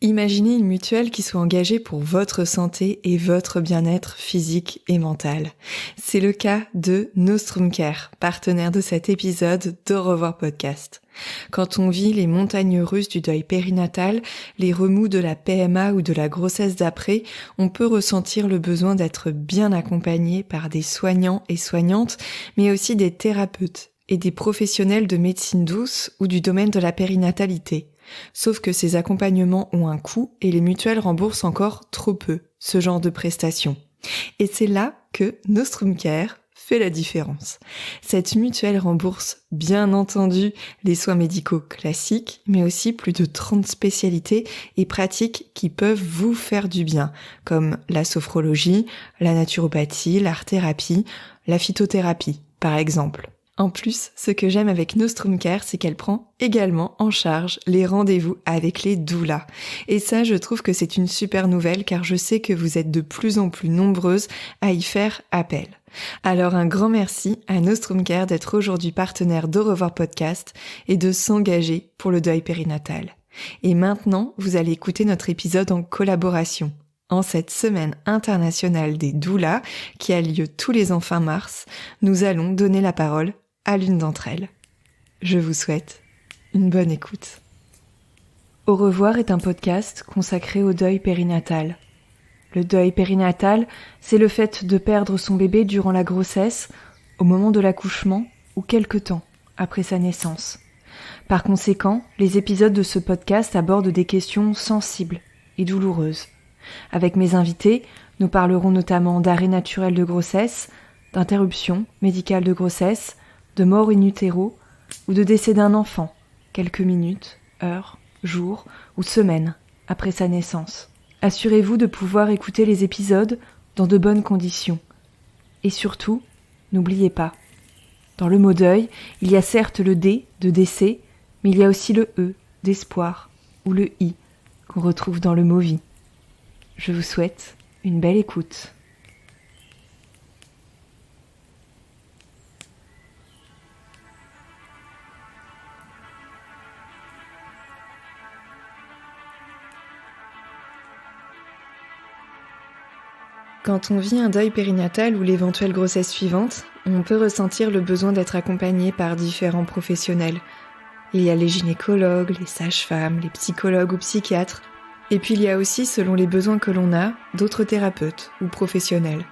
Imaginez une mutuelle qui soit engagée pour votre santé et votre bien-être physique et mental. C'est le cas de Nostrum Care, partenaire de cet épisode d'Au revoir podcast. Quand on vit les montagnes russes du deuil périnatal, les remous de la PMA ou de la grossesse d'après, on peut ressentir le besoin d'être bien accompagné par des soignants et soignantes, mais aussi des thérapeutes et des professionnels de médecine douce ou du domaine de la périnatalité. Sauf que ces accompagnements ont un coût et les mutuelles remboursent encore trop peu ce genre de prestations. Et c'est là que Nostrum Care fait la différence. Cette mutuelle rembourse bien entendu les soins médicaux classiques, mais aussi plus de 30 spécialités et pratiques qui peuvent vous faire du bien, comme la sophrologie, la naturopathie, l'art-thérapie, la phytothérapie, par exemple. En plus, ce que j'aime avec Nostrum Care, c'est qu'elle prend également en charge les rendez-vous avec les doulas. Et ça, je trouve que c'est une super nouvelle car je sais que vous êtes de plus en plus nombreuses à y faire appel. Alors un grand merci à Nostrum Care d'être aujourd'hui partenaire d'Au revoir podcast et de s'engager pour le deuil périnatal. Et maintenant, vous allez écouter notre épisode en collaboration. En cette semaine internationale des doulas, qui a lieu tous les ans fin mars, nous allons donner la parole à l'une d'entre elles. Je vous souhaite une bonne écoute. Au revoir est un podcast consacré au deuil périnatal. Le deuil périnatal, c'est le fait de perdre son bébé durant la grossesse, au moment de l'accouchement ou quelque temps après sa naissance. Par conséquent, les épisodes de ce podcast abordent des questions sensibles et douloureuses. Avec mes invités, nous parlerons notamment d'arrêt naturel de grossesse, d'interruption médicale de grossesse, de mort in utero ou de décès d'un enfant, quelques minutes, heures, jours ou semaines après sa naissance. Assurez-vous de pouvoir écouter les épisodes dans de bonnes conditions. Et surtout, n'oubliez pas, dans le mot deuil, il y a certes le D de décès, mais il y a aussi le E d'espoir ou le I qu'on retrouve dans le mot vie. Je vous souhaite une belle écoute. Quand on vit un deuil périnatal ou l'éventuelle grossesse suivante, on peut ressentir le besoin d'être accompagné par différents professionnels. Il y a les gynécologues, les sages-femmes, les psychologues ou psychiatres. Et puis il y a aussi, selon les besoins que l'on a, d'autres thérapeutes ou professionnels.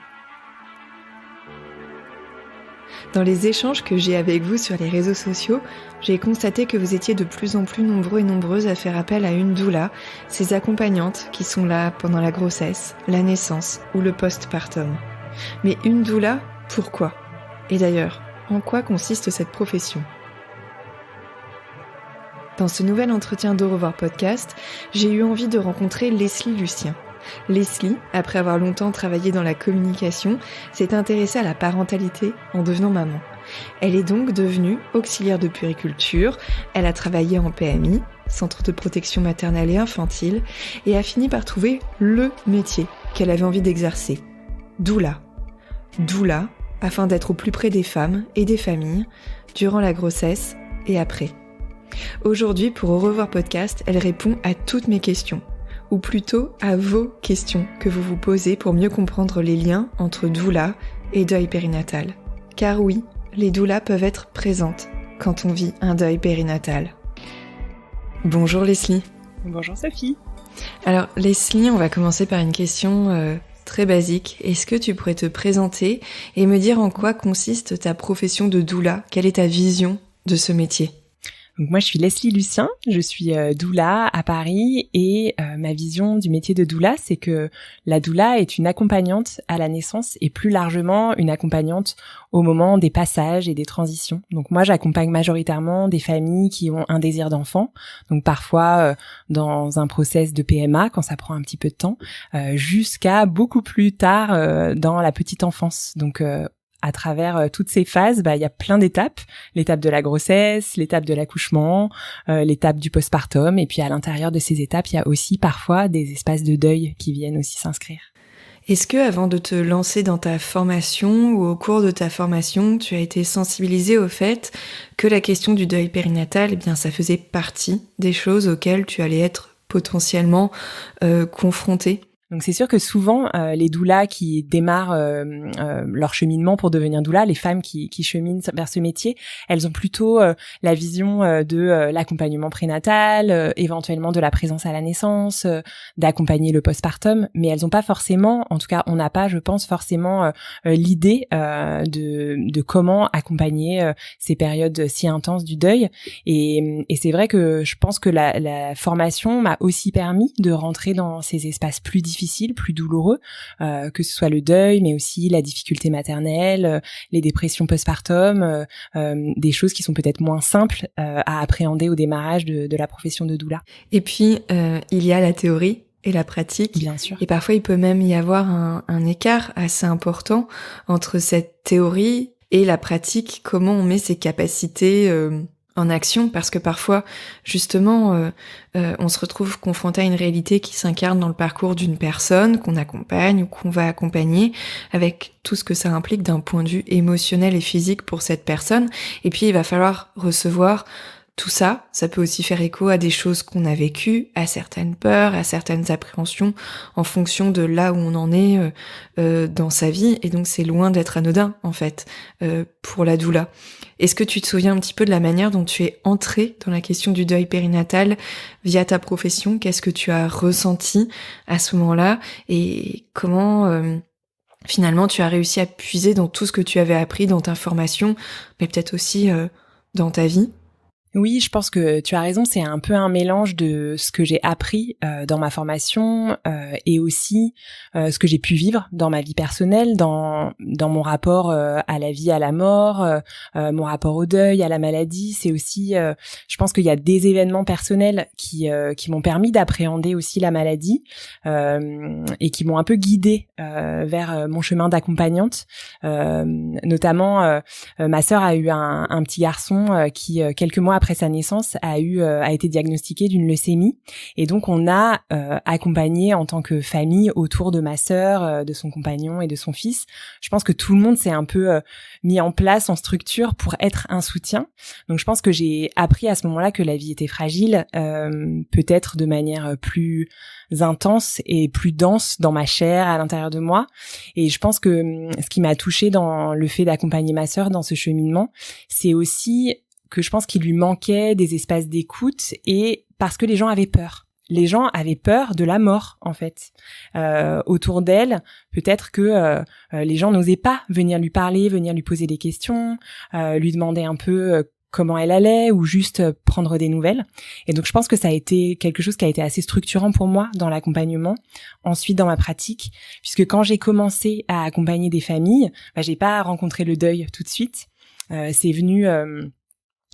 Dans les échanges que j'ai avec vous sur les réseaux sociaux, j'ai constaté que vous étiez de plus en plus nombreux et nombreuses à faire appel à une doula, ces accompagnantes qui sont là pendant la grossesse, la naissance ou le postpartum. Mais une doula, pourquoi ? Et d'ailleurs, en quoi consiste cette profession ? Dans ce nouvel entretien d'Au revoir podcast, j'ai eu envie de rencontrer Leslie Lucien. Leslie, après avoir longtemps travaillé dans la communication, s'est intéressée à la parentalité en devenant maman. Elle est donc devenue auxiliaire de puériculture, elle a travaillé en PMI, Centre de protection maternelle et infantile, et a fini par trouver le métier qu'elle avait envie d'exercer. Doula. Doula, afin d'être au plus près des femmes et des familles, durant la grossesse et après. Aujourd'hui, pour Au revoir podcast, elle répond à toutes mes questions, ou plutôt à vos questions que vous vous posez pour mieux comprendre les liens entre doula et deuil périnatal. Car oui, les doulas peuvent être présentes quand on vit un deuil périnatal. Bonjour Leslie. Bonjour Sophie. Alors Leslie, on va commencer par une question très basique. Est-ce que tu pourrais te présenter et me dire en quoi consiste ta profession de doula ? Quelle est ta vision de ce métier ? Donc moi, je suis Leslie Lucien, je suis doula à Paris et ma vision du métier de doula, c'est que la doula est une accompagnante à la naissance et plus largement une accompagnante au moment des passages et des transitions. Donc moi, j'accompagne majoritairement des familles qui ont un désir d'enfant, donc parfois dans un process de PMA quand ça prend un petit peu de temps, jusqu'à beaucoup plus tard dans la petite enfance. Donc à travers toutes ces phases, il y a plein d'étapes. L'étape de la grossesse, l'étape de l'accouchement, l'étape du postpartum. Et puis à l'intérieur de ces étapes, il y a aussi parfois des espaces de deuil qui viennent aussi s'inscrire. Est-ce que, avant de te lancer dans ta formation ou au cours de ta formation, tu as été sensibilisée au fait que la question du deuil périnatal, ça faisait partie des choses auxquelles tu allais être potentiellement confrontés? Donc c'est sûr que souvent les doulas qui démarrent leur cheminement pour devenir doula, les femmes qui cheminent vers ce métier, elles ont plutôt la vision de l'accompagnement prénatal, éventuellement de la présence à la naissance, d'accompagner le postpartum, mais elles n'ont pas forcément, en tout cas on n'a pas, je pense, forcément l'idée de comment accompagner ces périodes si intenses du deuil. Et c'est vrai que je pense que la formation m'a aussi permis de rentrer dans ces espaces plus difficiles, plus douloureux, que ce soit le deuil, mais aussi la difficulté maternelle, les dépressions postpartum, des choses qui sont peut-être moins simples à appréhender au démarrage de la profession de doula. Et puis, il y a la théorie et la pratique. Bien sûr. Et parfois, il peut même y avoir un écart assez important entre cette théorie et la pratique, comment on met ses capacités en action, parce que parfois, justement, on se retrouve confronté à une réalité qui s'incarne dans le parcours d'une personne qu'on accompagne ou qu'on va accompagner, avec tout ce que ça implique d'un point de vue émotionnel et physique pour cette personne. Et puis, il va falloir recevoir tout ça. Ça peut aussi faire écho à des choses qu'on a vécues, à certaines peurs, à certaines appréhensions, en fonction de là où on en est dans sa vie. Et donc, c'est loin d'être anodin, en fait, pour la doula. Est-ce que tu te souviens un petit peu de la manière dont tu es entrée dans la question du deuil périnatal via ta profession? Qu'est-ce que tu as ressenti à ce moment-là? Et comment finalement tu as réussi à puiser dans tout ce que tu avais appris dans ta formation, mais peut-être aussi dans ta vie? Oui, je pense que tu as raison, c'est un peu un mélange de ce que j'ai appris dans ma formation et aussi ce que j'ai pu vivre dans ma vie personnelle, dans mon rapport à la vie, à la mort, mon rapport au deuil, à la maladie. C'est aussi, je pense qu'il y a des événements personnels qui m'ont permis d'appréhender aussi la maladie et qui m'ont un peu guidée vers mon chemin d'accompagnante. Notamment, ma sœur a eu un petit garçon qui, quelques mois après sa naissance, a été diagnostiqué d'une leucémie, et donc on a accompagné en tant que famille autour de ma sœur, de son compagnon et de son fils. Je pense que tout le monde s'est un peu mis en place en structure pour être un soutien. Donc je pense que j'ai appris à ce moment-là que la vie était fragile, peut-être de manière plus intense et plus dense dans ma chair, à l'intérieur de moi. Et je pense que ce qui m'a touchée dans le fait d'accompagner ma sœur dans ce cheminement, c'est aussi que je pense qu'il lui manquait des espaces d'écoute, et parce que les gens avaient peur. Les gens avaient peur de la mort, en fait. Autour d'elle, peut-être que les gens n'osaient pas venir lui parler, venir lui poser des questions, lui demander un peu comment elle allait, ou juste prendre des nouvelles. Et donc je pense que ça a été quelque chose qui a été assez structurant pour moi dans l'accompagnement, ensuite dans ma pratique, puisque quand j'ai commencé à accompagner des familles, j'ai pas rencontré le deuil tout de suite. C'est venu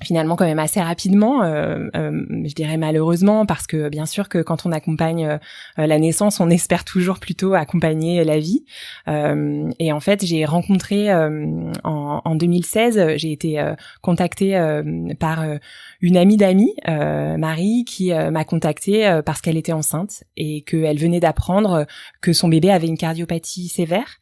finalement quand même assez rapidement, je dirais malheureusement, parce que bien sûr que quand on accompagne la naissance, on espère toujours plutôt accompagner la vie. Et en fait, j'ai rencontré en 2016, j'ai été contactée par une amie d'amis, Marie, qui m'a contactée parce qu'elle était enceinte et qu'elle venait d'apprendre que son bébé avait une cardiopathie sévère.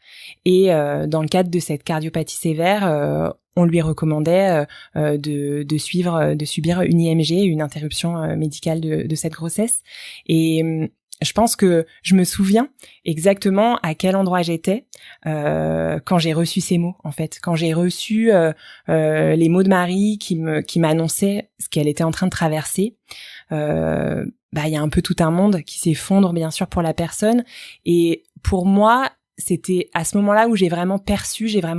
Et dans le cadre de cette cardiopathie sévère, on lui recommandait de subir une IMG, une interruption médicale de cette grossesse. Et je pense que je me souviens exactement à quel endroit j'étais quand j'ai reçu ces mots, en fait. Quand j'ai reçu les mots de Marie qui m'annonçaient ce qu'elle était en train de traverser. Il y a un peu tout un monde qui s'effondre, bien sûr, pour la personne. Et pour moi, c'était à ce moment-là où j'ai vraiment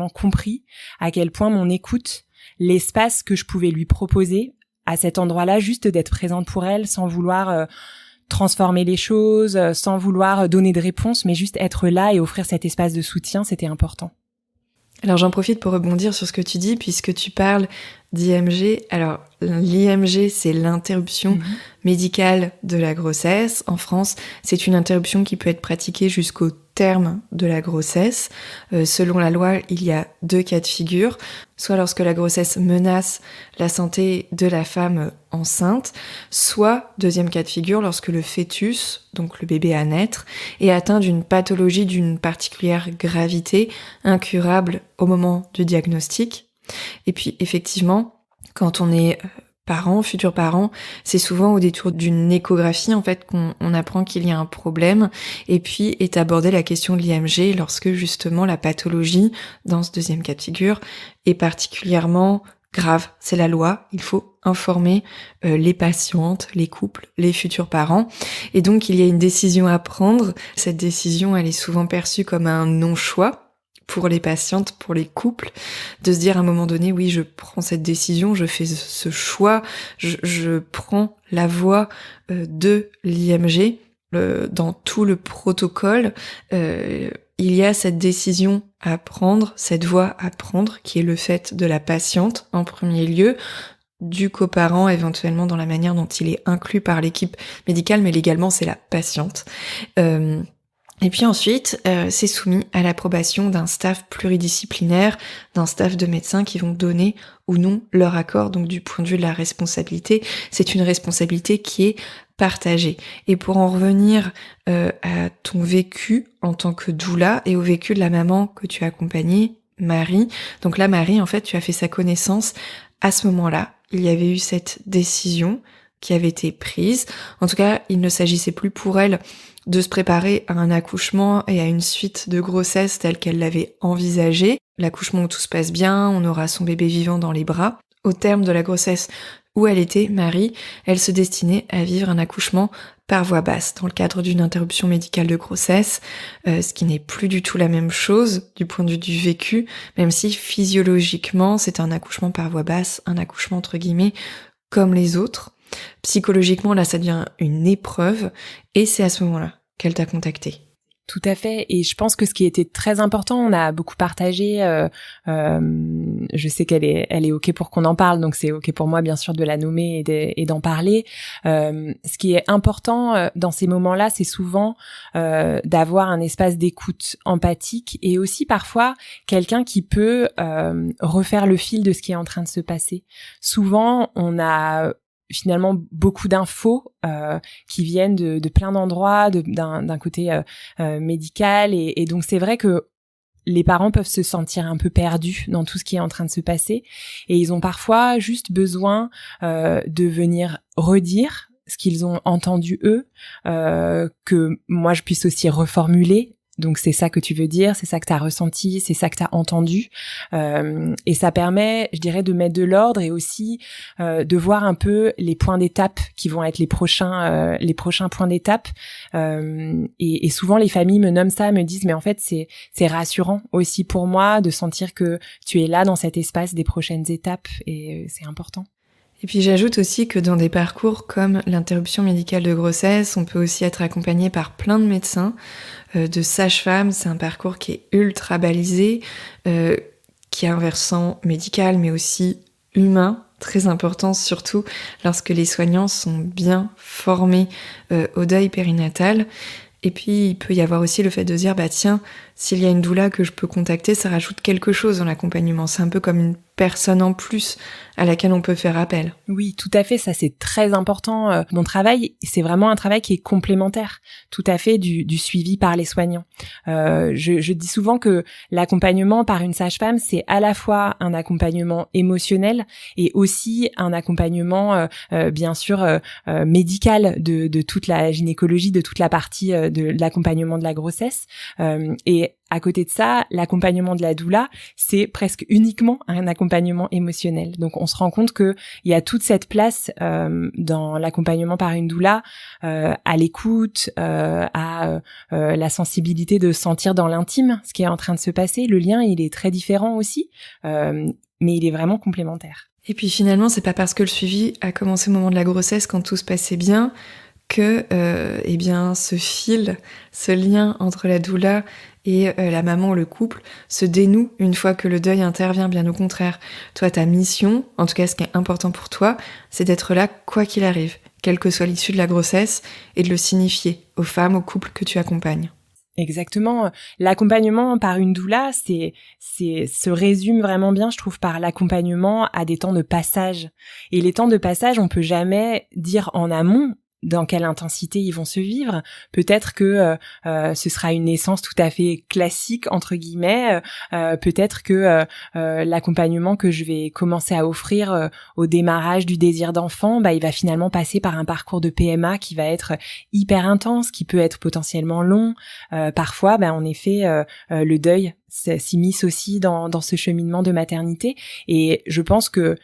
compris à quel point mon écoute, l'espace que je pouvais lui proposer à cet endroit-là, juste d'être présente pour elle, sans vouloir transformer les choses, sans vouloir donner de réponse, mais juste être là et offrir cet espace de soutien, c'était important. Alors j'en profite pour rebondir sur ce que tu dis, puisque tu parles d'IMG. Alors l'IMG, c'est l'interruption médicale de la grossesse. En France, c'est une interruption qui peut être pratiquée jusqu'au terme de la grossesse. Selon la loi, il y a 2 cas de figure, soit lorsque la grossesse menace la santé de la femme enceinte, soit, deuxième cas de figure, lorsque le fœtus, donc le bébé à naître, est atteint d'une pathologie d'une particulière gravité, incurable au moment du diagnostic. Et puis effectivement, quand on est parents, futurs parents, c'est souvent au détour d'une échographie en fait qu'on apprend qu'il y a un problème, et puis est abordée la question de l'IMG lorsque justement la pathologie, dans ce deuxième cas de figure, est particulièrement grave. C'est la loi, il faut informer les patientes, les couples, les futurs parents, et donc il y a une décision à prendre. Cette décision, elle est souvent perçue comme un non-choix pour les patientes, pour les couples, de se dire à un moment donné, oui, je prends cette décision, je fais ce choix, je prends la voie de l'IMG. Dans tout le protocole, il y a cette décision à prendre, cette voie à prendre, qui est le fait de la patiente en premier lieu, du coparent éventuellement dans la manière dont il est inclus par l'équipe médicale, mais légalement c'est la patiente. Et puis ensuite, c'est soumis à l'approbation d'un staff pluridisciplinaire, d'un staff de médecins qui vont donner ou non leur accord. Donc du point de vue de la responsabilité, c'est une responsabilité qui est partagée. Et pour en revenir à ton vécu en tant que doula et au vécu de la maman que tu as accompagnée, Marie. Donc là, Marie, en fait, tu as fait sa connaissance à ce moment-là. Il y avait eu cette décision qui avait été prise. En tout cas, il ne s'agissait plus pour elle de se préparer à un accouchement et à une suite de grossesse telle qu'elle l'avait envisagée. L'accouchement où tout se passe bien, on aura son bébé vivant dans les bras. Au terme de la grossesse où elle était, Marie, elle se destinait à vivre un accouchement par voie basse, dans le cadre d'une interruption médicale de grossesse, ce qui n'est plus du tout la même chose du point de vue du vécu, même si physiologiquement c'est un accouchement par voie basse, un accouchement entre guillemets comme les autres. Psychologiquement, là, ça devient une épreuve, et c'est à ce moment-là qu'elle t'a contacté. Tout à fait. Et je pense que ce qui était très important, on a beaucoup partagé. Je sais qu'elle est ok pour qu'on en parle, donc c'est ok pour moi bien sûr de la nommer et d'en parler. Ce qui est important dans ces moments-là, c'est souvent d'avoir un espace d'écoute empathique et aussi parfois quelqu'un qui peut refaire le fil de ce qui est en train de se passer. Souvent, on a finalement beaucoup d'infos qui viennent de plein d'endroits, d'un côté médical et donc c'est vrai que les parents peuvent se sentir un peu perdus dans tout ce qui est en train de se passer et ils ont parfois juste besoin de venir redire ce qu'ils ont entendu eux, que moi je puisse aussi reformuler. Donc c'est ça que tu veux dire, c'est ça que tu as ressenti, c'est ça que tu as entendu. Et ça permet, je dirais, de mettre de l'ordre et aussi de voir un peu les points d'étape qui vont être les prochains points d'étape. Et souvent les familles me nomment ça, me disent mais en fait c'est rassurant aussi pour moi de sentir que tu es là dans cet espace des prochaines étapes et c'est important. Et puis j'ajoute aussi que dans des parcours comme l'interruption médicale de grossesse, on peut aussi être accompagné par plein de médecins, de sages-femmes. C'est un parcours qui est ultra balisé, qui a un versant médical mais aussi humain, très important surtout lorsque les soignants sont bien formés au deuil périnatal. Et puis il peut y avoir aussi le fait de dire bah tiens, s'il y a une doula que je peux contacter, ça rajoute quelque chose dans l'accompagnement. C'est un peu comme une personne en plus à laquelle on peut faire appel. Oui, tout à fait, ça c'est très important. Mon travail, c'est vraiment un travail qui est complémentaire, tout à fait, du suivi par les soignants. Je dis souvent que l'accompagnement par une sage-femme, c'est à la fois un accompagnement émotionnel et aussi un accompagnement, bien sûr, médical de toute la gynécologie, de toute la partie de l'accompagnement de la grossesse. Et à côté de ça, l'accompagnement de la doula, c'est presque uniquement un accompagnement émotionnel. Donc, on se rend compte que il y a toute cette place dans l'accompagnement par une doula, à l'écoute, à la sensibilité de sentir dans l'intime ce qui est en train de se passer. Le lien, il est très différent aussi, mais il est vraiment complémentaire. Et puis finalement, c'est pas parce que le suivi a commencé au moment de la grossesse, quand tout se passait bien, que eh bien ce fil, ce lien entre la doula et la maman ou le couple se dénoue une fois que le deuil intervient. Bien au contraire, toi ta mission, en tout cas ce qui est important pour toi, c'est d'être là quoi qu'il arrive, quelle que soit l'issue de la grossesse, et de le signifier aux femmes, aux couples que tu accompagnes. Exactement. L'accompagnement par une doula, se résume vraiment bien, je trouve, par l'accompagnement à des temps de passage. Et les temps de passage, on peut jamais dire en amont dans quelle intensité ils vont se vivre. Peut-être que ce sera une naissance tout à fait classique entre guillemets. Peut-être que l'accompagnement que je vais commencer à offrir au démarrage du désir d'enfant, il va finalement passer par un parcours de PMA qui va être hyper intense, qui peut être potentiellement long. Parfois, en effet, le deuil s'immisce aussi dans ce cheminement de maternité. Et je pense que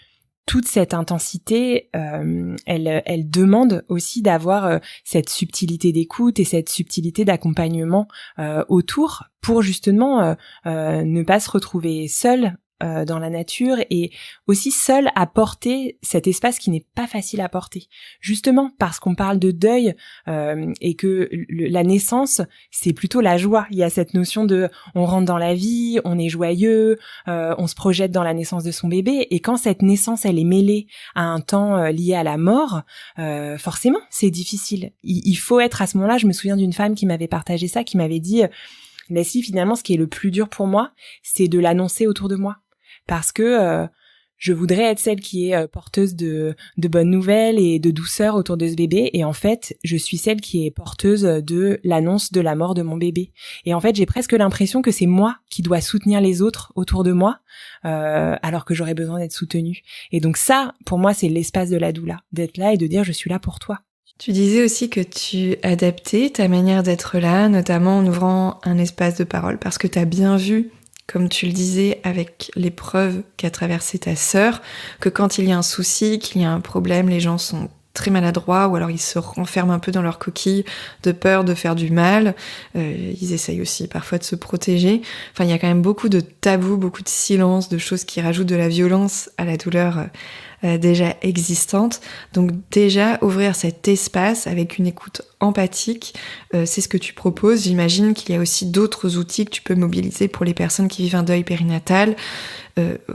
toute cette intensité, elle demande aussi d'avoir cette subtilité d'écoute et cette subtilité d'accompagnement autour pour justement ne pas se retrouver seul dans la nature et aussi seul à porter cet espace qui n'est pas facile à porter. Justement parce qu'on parle de deuil et que la naissance, c'est plutôt la joie. Il y a cette notion de on rentre dans la vie, on est joyeux, on se projette dans la naissance de son bébé et quand cette naissance, elle est mêlée à un temps lié à la mort, forcément, c'est difficile. Il faut être à ce moment-là, je me souviens d'une femme qui m'avait partagé ça, qui m'avait dit Leslie, finalement, ce qui est le plus dur pour moi, c'est de l'annoncer autour de moi. Parce que je voudrais être celle qui est porteuse de bonnes nouvelles et de douceur autour de ce bébé. Et en fait, je suis celle qui est porteuse de l'annonce de la mort de mon bébé. Et en fait, j'ai presque l'impression que c'est moi qui dois soutenir les autres autour de moi, alors que j'aurais besoin d'être soutenue. Et donc ça, pour moi, c'est l'espace de la doula. D'être là et de dire « je suis là pour toi ». Tu disais aussi que tu adaptais ta manière d'être là, notamment en ouvrant un espace de parole, parce que tu as bien vu, comme tu le disais, avec l'épreuve qu'a traversée ta sœur, que quand il y a un souci, qu'il y a un problème, les gens sont très maladroits ou alors ils se renferment un peu dans leur coquille de peur de faire du mal. Ils essayent aussi parfois de se protéger. Enfin, il y a quand même beaucoup de tabous, beaucoup de silence, de choses qui rajoutent de la violence à la douleur déjà existante. Donc déjà, ouvrir cet espace avec une écoute empathique, c'est ce que tu proposes. J'imagine qu'il y a aussi d'autres outils que tu peux mobiliser pour les personnes qui vivent un deuil périnatal,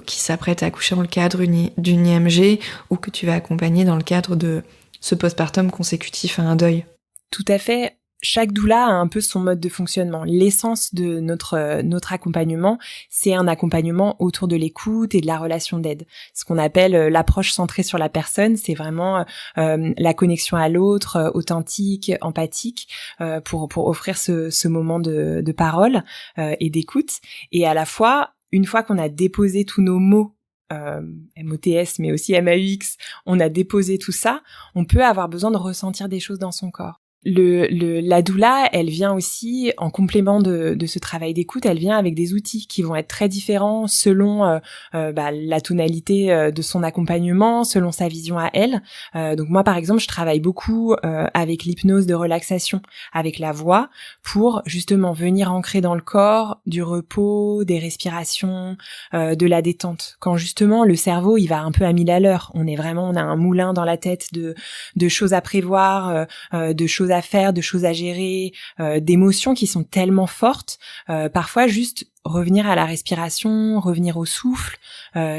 qui s'apprêtent à accoucher dans le cadre d'une IMG ou que tu vas accompagner dans le cadre de ce postpartum consécutif à un deuil. Tout à fait. Chaque doula a un peu son mode de fonctionnement. L'essence de notre accompagnement, c'est un accompagnement autour de l'écoute et de la relation d'aide. Ce qu'on appelle l'approche centrée sur la personne, c'est vraiment la connexion à l'autre, authentique, empathique, pour offrir ce moment de parole et d'écoute. Et à la fois, une fois qu'on a déposé tous nos mots, MOTS mais aussi MAUX, on a déposé tout ça, on peut avoir besoin de ressentir des choses dans son corps. La doula, elle vient aussi en complément de ce travail d'écoute, elle vient avec des outils qui vont être très différents selon la tonalité de son accompagnement, selon sa vision à elle. Donc moi par exemple, je travaille beaucoup avec l'hypnose de relaxation, avec la voix, pour justement venir ancrer dans le corps du repos, des respirations, de la détente. Quand justement le cerveau il va un peu à 1000 à l'heure, on a un moulin dans la tête de choses à prévoir, de choses à faire, de choses à gérer, d'émotions qui sont tellement fortes. Parfois, juste revenir à la respiration, revenir au souffle,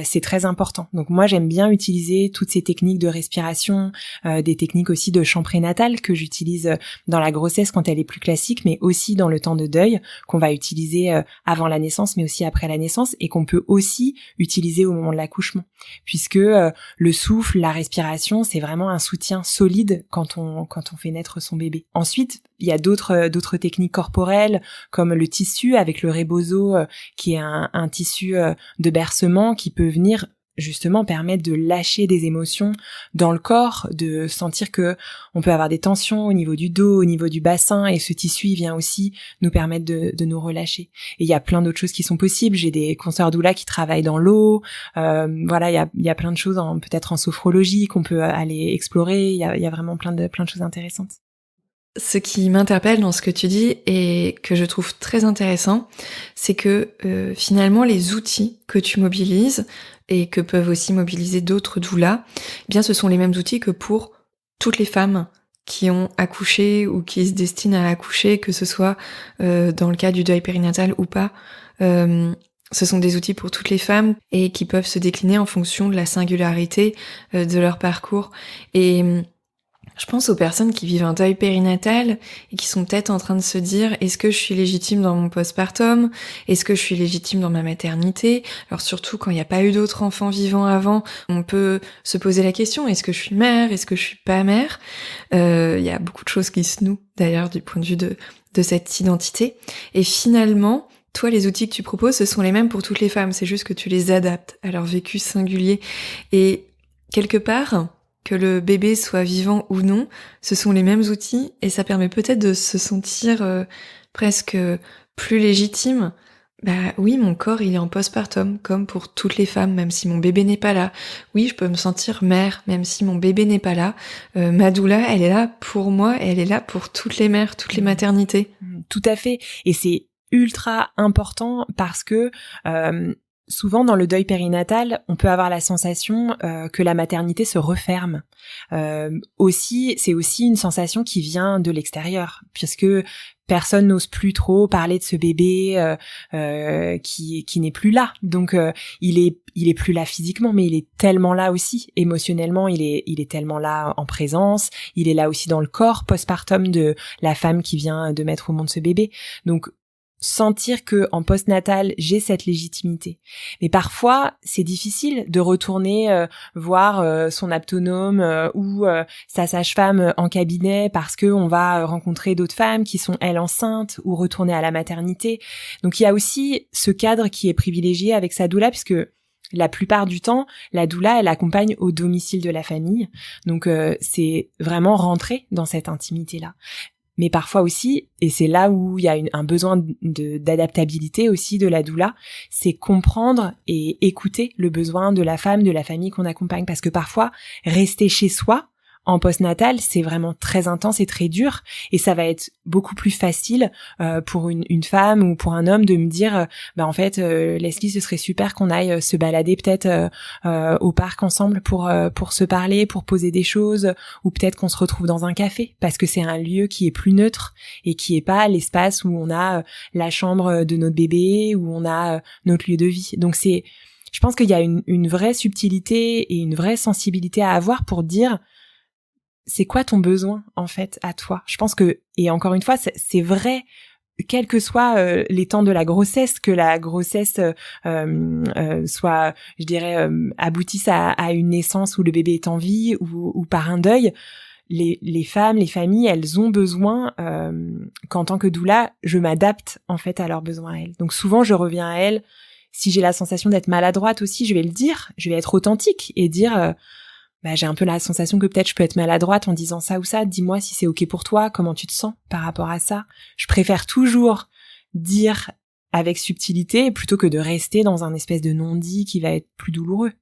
c'est très important. Donc moi, j'aime bien utiliser toutes ces techniques de respiration, des techniques aussi de chant prénatal que j'utilise dans la grossesse quand elle est plus classique, mais aussi dans le temps de deuil, qu'on va utiliser avant la naissance, mais aussi après la naissance, et qu'on peut aussi utiliser au moment de l'accouchement. Puisque le souffle, la respiration, c'est vraiment un soutien solide quand on fait naître son bébé. Ensuite, il y a d'autres techniques corporelles, comme le tissu avec le rebozo, qui est un tissu de bercement qui peut venir justement permettre de lâcher des émotions dans le corps, de sentir que on peut avoir des tensions au niveau du dos, au niveau du bassin, et ce tissu il vient aussi nous permettre de nous relâcher. Et il y a plein d'autres choses qui sont possibles. J'ai des consoeurs doula qui travaillent dans l'eau. Il y a plein de choses peut-être en sophrologie qu'on peut aller explorer. Il y a vraiment plein de choses intéressantes. Ce qui m'interpelle dans ce que tu dis et que je trouve très intéressant, c'est que finalement les outils que tu mobilises et que peuvent aussi mobiliser d'autres doulas, eh bien ce sont les mêmes outils que pour toutes les femmes qui ont accouché ou qui se destinent à accoucher, que ce soit dans le cas du deuil périnatal ou pas. Ce sont des outils pour toutes les femmes et qui peuvent se décliner en fonction de la singularité de leur parcours. Et Je pense aux personnes qui vivent un deuil périnatal et qui sont peut-être en train de se dire, est-ce que je suis légitime dans mon postpartum? Est-ce que je suis légitime dans ma maternité? Alors surtout quand il n'y a pas eu d'autres enfants vivants avant, on peut se poser la question, est-ce que je suis mère? Est-ce que je suis pas mère? Il y a beaucoup de choses qui se nouent d'ailleurs du point de vue de cette identité. Et finalement, toi, les outils que tu proposes, ce sont les mêmes pour toutes les femmes. C'est juste que tu les adaptes à leur vécu singulier. Et quelque part, que le bébé soit vivant ou non, ce sont les mêmes outils et ça permet peut-être de se sentir presque plus légitime. Bah oui, mon corps, il est en postpartum, comme pour toutes les femmes, même si mon bébé n'est pas là. Oui, je peux me sentir mère, même si mon bébé n'est pas là. Ma doula, elle est là pour moi, elle est là pour toutes les mères, toutes les maternités. Tout à fait. Et c'est ultra important parce que souvent dans le deuil périnatal, on peut avoir la sensation que la maternité se referme. C'est aussi une sensation qui vient de l'extérieur, puisque personne n'ose plus trop parler de ce bébé qui n'est plus là. Donc il est plus là physiquement, mais il est tellement là aussi émotionnellement. Il est tellement là en présence. Il est là aussi dans le corps postpartum de la femme qui vient de mettre au monde ce bébé. Donc sentir que en postnatal j'ai cette légitimité. Mais parfois c'est difficile de retourner voir son aptonome ou sa sage-femme en cabinet parce que on va rencontrer d'autres femmes qui sont elles enceintes ou retourner à la maternité. Donc il y a aussi ce cadre qui est privilégié avec sa doula puisque la plupart du temps, la doula, elle accompagne au domicile de la famille. Donc c'est vraiment rentrer dans cette intimité-là. Mais parfois aussi, et c'est là où il y a un besoin d'adaptabilité aussi de la doula, c'est comprendre et écouter le besoin de la femme, de la famille qu'on accompagne. Parce que parfois, rester chez soi, en postnatal, c'est vraiment très intense et très dur. Et ça va être beaucoup plus facile pour une femme ou pour un homme de me dire, en fait, Leslie, ce serait super qu'on aille se balader peut-être au parc ensemble pour se parler, pour poser des choses, ou peut-être qu'on se retrouve dans un café, parce que c'est un lieu qui est plus neutre et qui est pas l'espace où on a la chambre de notre bébé, où on a notre lieu de vie. Donc je pense qu'il y a une vraie subtilité et une vraie sensibilité à avoir pour dire c'est quoi ton besoin en fait à toi. Je pense que, et encore une fois, c'est vrai, quels que soient les temps de la grossesse, que la grossesse soit, je dirais, aboutisse à une naissance où le bébé est en vie ou par un deuil, les femmes, les familles, elles ont besoin qu'en tant que doula, je m'adapte en fait à leurs besoins à elles. Donc souvent, je reviens à elles. Si j'ai la sensation d'être maladroite aussi, je vais le dire, je vais être authentique et dire j'ai un peu la sensation que peut-être je peux être maladroite en disant ça ou ça, dis-moi si c'est ok pour toi, comment tu te sens par rapport à ça. Je préfère toujours dire avec subtilité plutôt que de rester dans un espèce de non-dit qui va être plus douloureux.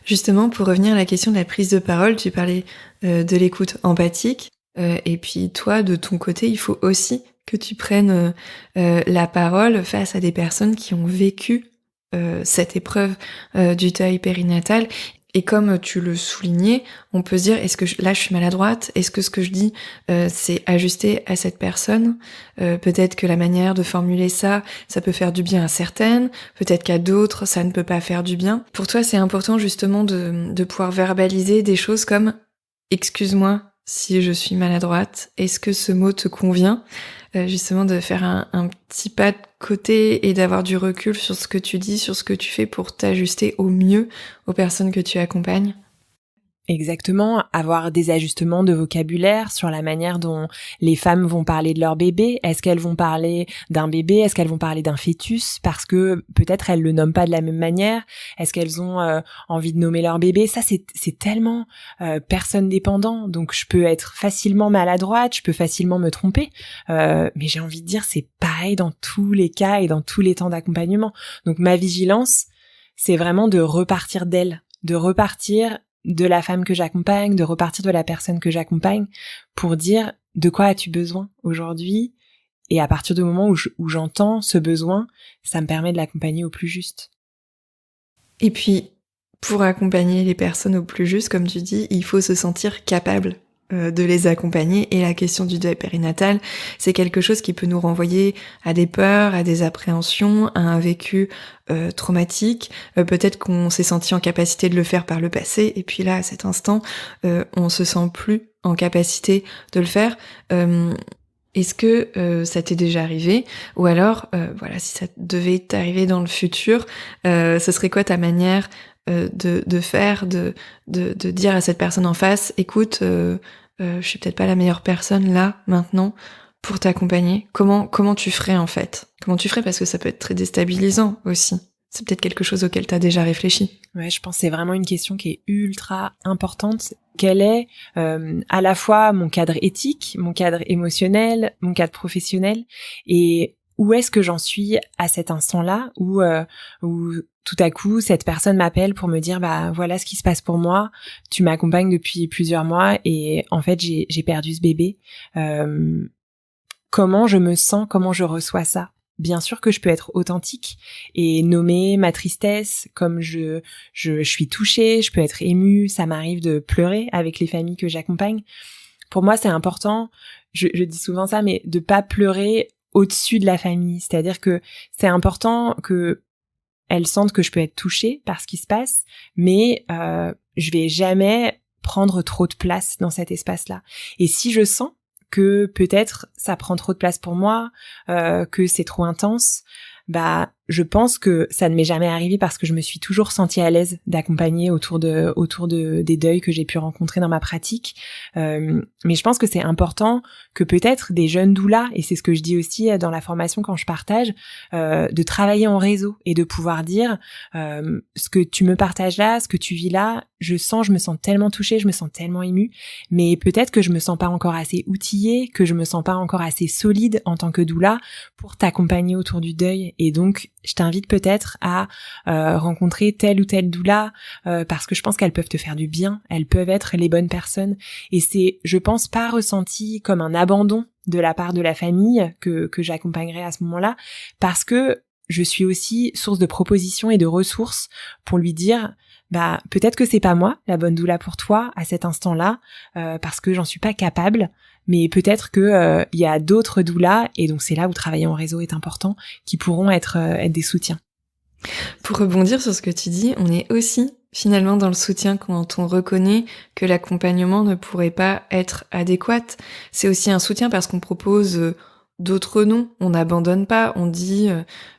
Justement, pour revenir à la question de la prise de parole, tu parlais de l'écoute empathique, et puis toi, de ton côté, il faut aussi que tu prennes la parole face à des personnes qui ont vécu cette épreuve du deuil périnatal. Et comme tu le soulignais, on peut se dire, est-ce que là je suis maladroite? Est-ce que ce que je dis, c'est ajusté à cette personne? Peut-être que la manière de formuler ça peut faire du bien à certaines, peut-être qu'à d'autres, ça ne peut pas faire du bien. Pour toi, c'est important justement de pouvoir verbaliser des choses comme « excuse-moi si je suis maladroite, est-ce que ce mot te convient ?» Justement de faire un petit pas de côté et d'avoir du recul sur ce que tu dis, sur ce que tu fais pour t'ajuster au mieux aux personnes que tu accompagnes. Exactement, avoir des ajustements de vocabulaire sur la manière dont les femmes vont parler de leur bébé. Est-ce qu'elles vont parler d'un bébé? Est-ce qu'elles vont parler d'un fœtus? Parce que peut-être elles le nomment pas de la même manière. Est-ce qu'elles ont envie de nommer leur bébé? Ça, c'est tellement personne dépendant. Donc je peux être facilement maladroite, je peux facilement me tromper. Mais j'ai envie de dire, c'est pareil dans tous les cas et dans tous les temps d'accompagnement. Donc ma vigilance, c'est vraiment de repartir d'elle, de repartir de la femme que j'accompagne, de repartir de la personne que j'accompagne pour dire de quoi as-tu besoin aujourd'hui, et à partir du moment où j'entends ce besoin, ça me permet de l'accompagner au plus juste. Et puis, pour accompagner les personnes au plus juste, comme tu dis, il faut se sentir capable de les accompagner. Et la question du deuil périnatal, c'est quelque chose qui peut nous renvoyer à des peurs, à des appréhensions, à un vécu traumatique. Peut-être qu'on s'est senti en capacité de le faire par le passé, et puis là, à cet instant, on se sent plus en capacité de le faire. Est-ce que ça t'est déjà arrivé? Ou alors, voilà, si ça devait t'arriver dans le futur, ce serait quoi ta manière de faire, de dire à cette personne en face, écoute, je suis peut-être pas la meilleure personne là, maintenant, pour t'accompagner. Comment tu ferais en fait? Comment tu ferais? Parce que ça peut être très déstabilisant aussi. C'est peut-être quelque chose auquel t'as déjà réfléchi. Ouais, je pense que c'est vraiment une question qui est ultra importante. Quel est à la fois mon cadre éthique, mon cadre émotionnel, mon cadre professionnel, et où est-ce que j'en suis à cet instant-là où tout à coup cette personne m'appelle pour me dire bah voilà ce qui se passe pour moi, tu m'accompagnes depuis plusieurs mois et en fait j'ai perdu ce bébé. Comment je me sens, comment je reçois ça? Bien sûr que je peux être authentique et nommer ma tristesse comme je suis touchée, je peux être émue, ça m'arrive de pleurer avec les familles que j'accompagne. Pour moi, c'est important, je dis souvent ça, mais de pas pleurer au-dessus de la famille. C'est-à-dire que c'est important que elles sentent que je peux être touchée par ce qui se passe, mais je vais jamais prendre trop de place dans cet espace-là. Et si je sens que peut-être ça prend trop de place pour moi, que c'est trop intense, bah je pense que ça ne m'est jamais arrivé parce que je me suis toujours sentie à l'aise d'accompagner autour des deuils que j'ai pu rencontrer dans ma pratique. Mais je pense que c'est important que peut-être des jeunes doulas, et c'est ce que je dis aussi dans la formation quand je partage, de travailler en réseau et de pouvoir dire ce que tu me partages là, ce que tu vis là, je me sens tellement touchée, je me sens tellement émue, mais peut-être que je me sens pas encore assez outillée, que je me sens pas encore assez solide en tant que doula pour t'accompagner autour du deuil. Et donc je t'invite peut-être à rencontrer telle ou telle doula parce que je pense qu'elles peuvent te faire du bien, elles peuvent être les bonnes personnes. Et c'est, je pense, pas ressenti comme un abandon de la part de la famille que j'accompagnerai à ce moment-là, parce que je suis aussi source de propositions et de ressources pour lui dire bah peut-être que c'est pas moi la bonne doula pour toi à cet instant-là parce que j'en suis pas capable, mais peut-être que y a d'autres doulas, et donc c'est là où travailler en réseau est important, qui pourront être des soutiens. Pour rebondir sur ce que tu dis, on est aussi finalement dans le soutien quand on reconnaît que l'accompagnement ne pourrait pas être adéquat. C'est aussi un soutien parce qu'on propose d'autres noms. On n'abandonne pas, on dit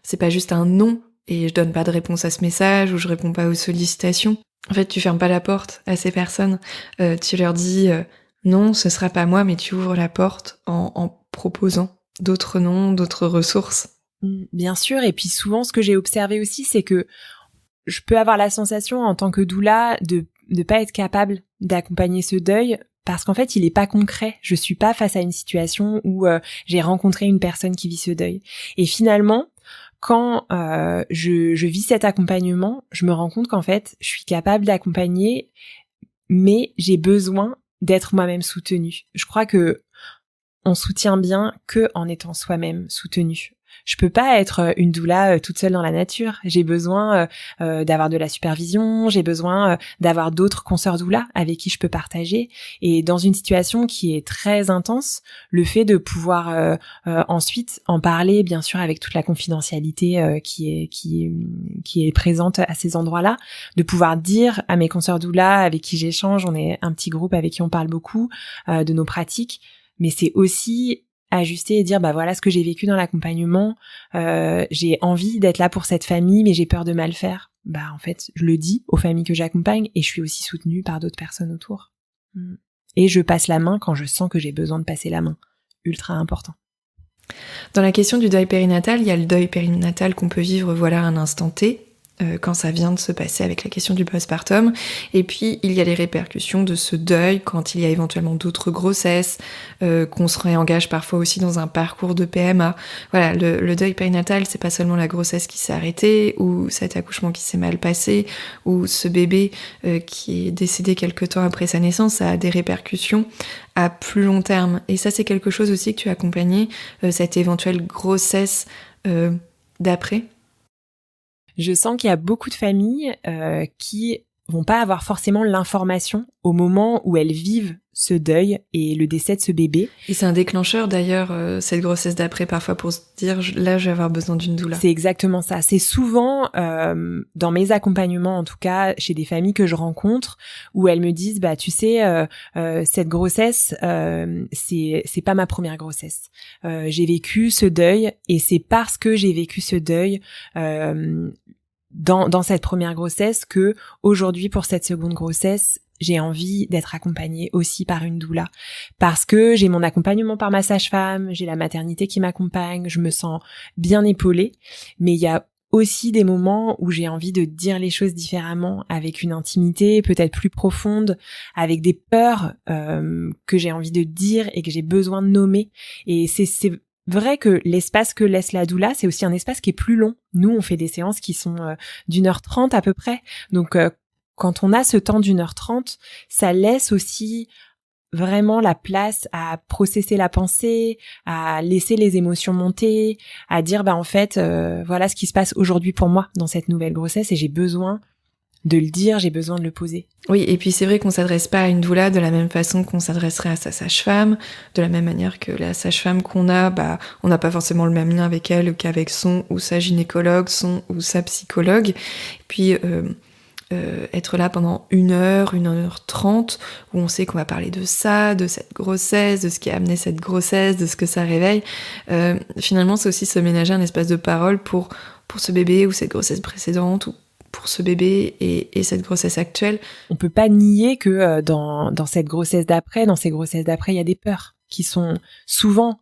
c'est pas juste un non et je donne pas de réponse à ce message ou je réponds pas aux sollicitations. En fait, tu fermes pas la porte à ces personnes. Tu leur dis non, ce sera pas moi, mais tu ouvres la porte en proposant d'autres noms, d'autres ressources. Bien sûr, et puis souvent ce que j'ai observé aussi, c'est que je peux avoir la sensation en tant que doula de pas être capable d'accompagner ce deuil parce qu'en fait il est pas concret. Je suis pas face à une situation où j'ai rencontré une personne qui vit ce deuil. Et finalement, quand je vis cet accompagnement, je me rends compte qu'en fait je suis capable d'accompagner, mais j'ai besoin d'être moi-même soutenue. Je crois que on soutient bien que en étant soi-même soutenu. Je peux pas être une doula toute seule dans la nature. J'ai besoin d'avoir de la supervision, j'ai besoin d'avoir d'autres consoeurs doulas avec qui je peux partager. Et dans une situation qui est très intense, le fait de pouvoir ensuite en parler, bien sûr avec toute la confidentialité qui est présente à ces endroits-là, de pouvoir dire à mes consoeurs doulas avec qui j'échange, on est un petit groupe avec qui on parle beaucoup de nos pratiques, mais c'est aussi ajuster et dire bah voilà ce que j'ai vécu dans l'accompagnement, j'ai envie d'être là pour cette famille mais j'ai peur de mal faire. Bah en fait je le dis aux familles que j'accompagne et je suis aussi soutenue par d'autres personnes autour. Et je passe la main quand je sens que j'ai besoin de passer la main. Ultra important. Dans la question du deuil périnatal, il y a le deuil périnatal qu'on peut vivre voilà à un instant T, quand ça vient de se passer avec la question du postpartum, et puis il y a les répercussions de ce deuil quand il y a éventuellement d'autres grossesses, qu'on se réengage parfois aussi dans un parcours de PMA. Voilà, le deuil périnatal, c'est pas seulement la grossesse qui s'est arrêtée, ou cet accouchement qui s'est mal passé, ou ce bébé qui est décédé quelque temps après sa naissance, ça a des répercussions à plus long terme. Et ça, c'est quelque chose aussi que tu as accompagné, cette éventuelle grossesse d'après. Je sens qu'il y a beaucoup de familles qui vont pas avoir forcément l'information au moment où elles vivent ce deuil et le décès de ce bébé. Et c'est un déclencheur d'ailleurs, cette grossesse d'après, parfois pour se dire là je vais avoir besoin d'une doula. C'est exactement ça. C'est souvent dans mes accompagnements, en tout cas chez des familles que je rencontre, où elles me disent tu sais cette grossesse c'est pas ma première grossesse. J'ai vécu ce deuil et c'est parce que j'ai vécu ce deuil dans cette première grossesse que aujourd'hui pour cette seconde grossesse j'ai envie d'être accompagnée aussi par une doula parce que j'ai mon accompagnement par ma sage-femme, j'ai la maternité qui m'accompagne, je me sens bien épaulée, mais il y a aussi des moments où j'ai envie de dire les choses différemment, avec une intimité peut-être plus profonde, avec des peurs que j'ai envie de dire et que j'ai besoin de nommer. Et c'est vrai que l'espace que laisse la doula, c'est aussi un espace qui est plus long. Nous, on fait des séances qui sont d'1h30 à peu près. Donc, quand on a ce temps d'1h30, ça laisse aussi vraiment la place à processer la pensée, à laisser les émotions monter, à dire en fait, voilà ce qui se passe aujourd'hui pour moi dans cette nouvelle grossesse et j'ai besoin de le dire, j'ai besoin de le poser. Oui, et puis c'est vrai qu'on s'adresse pas à une doula de la même façon qu'on s'adresserait à sa sage-femme, de la même manière que la sage-femme qu'on a, on n'a pas forcément le même lien avec elle qu'avec son ou sa gynécologue, son ou sa psychologue. Et puis être là pendant 1h, 1h30, où on sait qu'on va parler de ça, de cette grossesse, de ce qui a amené cette grossesse, de ce que ça réveille. Finalement, c'est aussi se ménager un espace de parole pour ce bébé ou cette grossesse précédente, ou pour ce bébé et cette grossesse actuelle. On peut pas nier que dans cette grossesse d'après, dans ces grossesses d'après, il y a des peurs qui sont souvent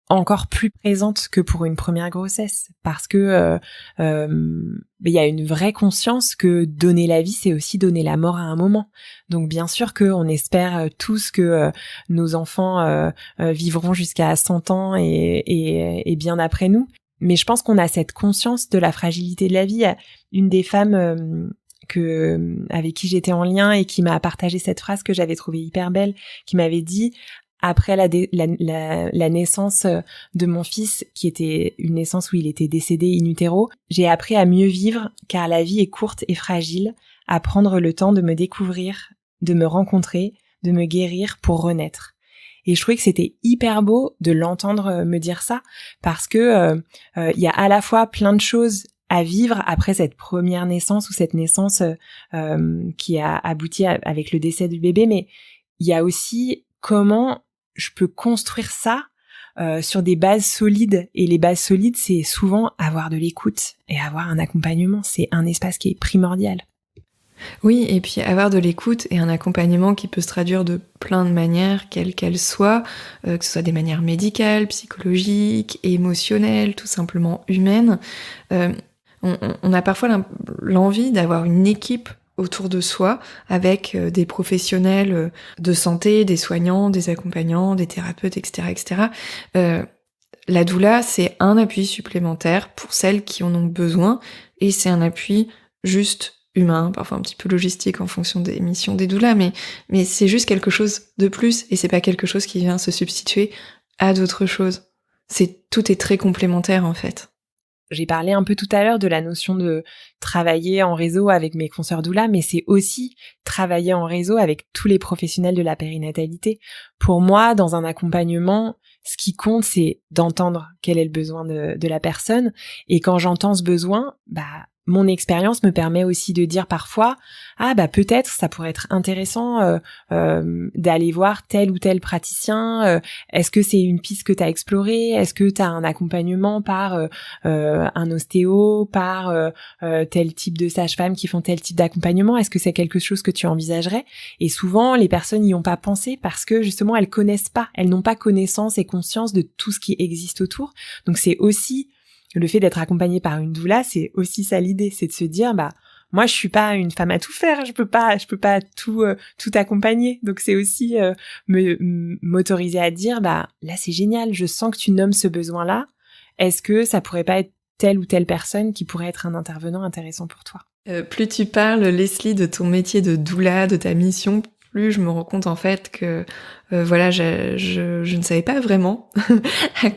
encore plus présentes que pour une première grossesse, parce que il y a une vraie conscience que donner la vie, c'est aussi donner la mort à un moment. Donc bien sûr qu'on espère tous que nos enfants vivront jusqu'à 100 ans et bien après nous. Mais je pense qu'on a cette conscience de la fragilité de la vie. Une des femmes avec qui j'étais en lien et qui m'a partagé cette phrase que j'avais trouvée hyper belle, qui m'avait dit après la naissance de mon fils, qui était une naissance où il était décédé in utero, j'ai appris à mieux vivre car la vie est courte et fragile, à prendre le temps de me découvrir, de me rencontrer, de me guérir pour renaître. Et je trouvais que c'était hyper beau de l'entendre me dire ça parce que y a à la fois plein de choses à vivre après cette première naissance ou cette naissance qui a abouti avec le décès du bébé, mais il y a aussi comment je peux construire ça sur des bases solides. Et les bases solides, c'est souvent avoir de l'écoute et avoir un accompagnement. C'est un espace qui est primordial. Oui, et puis avoir de l'écoute et un accompagnement qui peut se traduire de plein de manières, quelles qu'elles soient, que ce soit des manières médicales, psychologiques, émotionnelles, tout simplement humaines. On a parfois l'envie d'avoir une équipe autour de soi avec des professionnels de santé, des soignants, des accompagnants, des thérapeutes, etc., etc. La doula, c'est un appui supplémentaire pour celles qui en ont besoin et c'est un appui juste humain, parfois un petit peu logistique en fonction des missions des doulas, mais c'est juste quelque chose de plus et c'est pas quelque chose qui vient se substituer à d'autres choses. Tout est très complémentaire en fait. J'ai parlé un peu tout à l'heure de la notion de travailler en réseau avec mes consoeurs doulas, mais c'est aussi travailler en réseau avec tous les professionnels de la périnatalité. Pour moi, dans un accompagnement, ce qui compte, c'est d'entendre quel est le besoin de la personne. Et quand j'entends ce besoin, mon expérience me permet aussi de dire parfois peut-être ça pourrait être intéressant d'aller voir tel ou tel praticien, est-ce que c'est une piste que tu as explorée, est-ce que tu as un accompagnement par un ostéo, par tel type de sage-femme qui font tel type d'accompagnement, est-ce que c'est quelque chose que tu envisagerais? Et souvent les personnes n'y ont pas pensé parce que justement elles connaissent pas, elles n'ont pas connaissance et conscience de tout ce qui existe autour. Donc c'est aussi le fait d'être accompagnée par une doula, c'est aussi ça l'idée, c'est de se dire moi je suis pas une femme à tout faire, je peux pas tout accompagner. Donc c'est aussi m'autoriser à dire là c'est génial, je sens que tu nommes ce besoin-là. Est-ce que ça pourrait pas être telle ou telle personne qui pourrait être un intervenant intéressant pour toi? Plus tu parles, Leslie, de ton métier de doula, de ta mission, plus, je me rends compte en fait que voilà, je ne savais pas vraiment